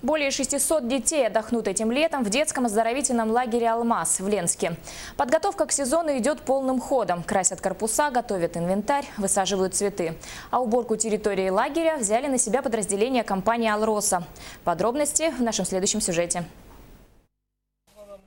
Более 600 детей отдохнут этим летом в детском оздоровительном лагере «Алмаз» в Ленске. Подготовка к сезону идет полным ходом. Красят корпуса, готовят инвентарь, высаживают цветы. А уборку территории лагеря взяли на себя подразделения компании «Алроса». Подробности в нашем следующем сюжете.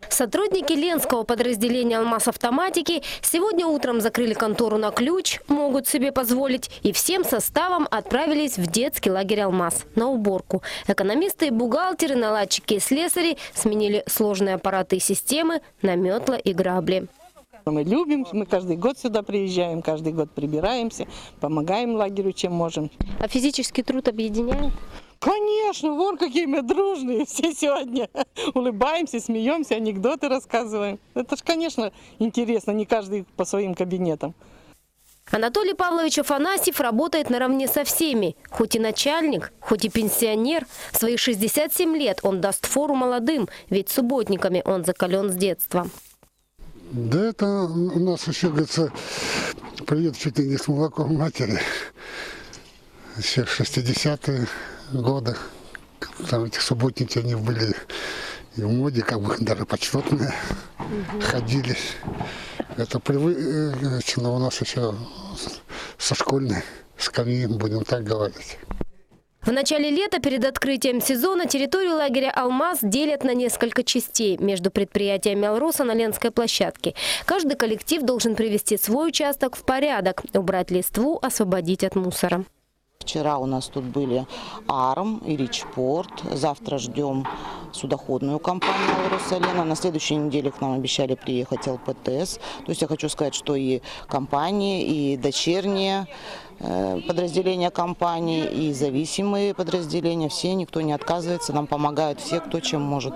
Сотрудники ленского подразделения «Алмаз Автоматики» сегодня утром закрыли контору на ключ, могут себе позволить, и всем составом отправились в детский лагерь «Алмаз» на уборку. Экономисты и бухгалтеры, наладчики и слесари сменили сложные аппараты и системы на метла и грабли. Мы любим, мы каждый год сюда приезжаем, каждый год прибираемся, помогаем лагерю, чем можем. А физический труд объединяет? Конечно, вон какие мы дружные все сегодня. Улыбаемся, смеемся, анекдоты рассказываем. Это ж, конечно, интересно, не каждый по своим кабинетам. Анатолий Павлович Афанасьев работает наравне со всеми. Хоть и начальник, хоть и пенсионер. В свои 67 лет он даст фору молодым, ведь субботниками он закален с детства. Да это у нас еще, говорится, привет чуть ли не с молоком матери. Еще 60-е годы. Там эти субботники, они были и в моде, как бы даже почетные, ходили. Это привычно у нас еще со школьной скамьи, будем так говорить. В начале лета перед открытием сезона территорию лагеря «Алмаз» делят на несколько частей между предприятиями «Алроса» на Ленской площадке. Каждый коллектив должен привести свой участок в порядок, убрать листву, освободить от мусора. Вчера у нас тут были «Арм» и «Ричпорт». Завтра ждем судоходную компанию «Алроса-Лена». На следующей неделе к нам обещали приехать ЛПТС. То есть я хочу сказать, что и компании, и дочерние подразделения компании, и зависимые подразделения, все, никто не отказывается, нам помогают все, кто чем может.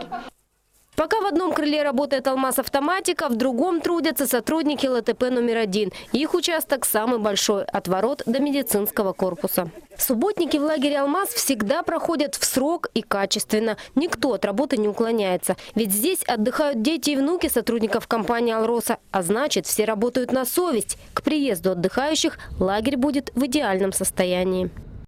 Пока в одном крыле работает «Алмаз Автоматика», в другом трудятся сотрудники ЛТП номер 1. Их участок самый большой – от ворот до медицинского корпуса. Субботники в лагере «Алмаз» всегда проходят в срок и качественно. Никто от работы не уклоняется. Ведь здесь отдыхают дети и внуки сотрудников компании «Алроса». А значит, все работают на совесть. К приезду отдыхающих лагерь будет в идеальном состоянии.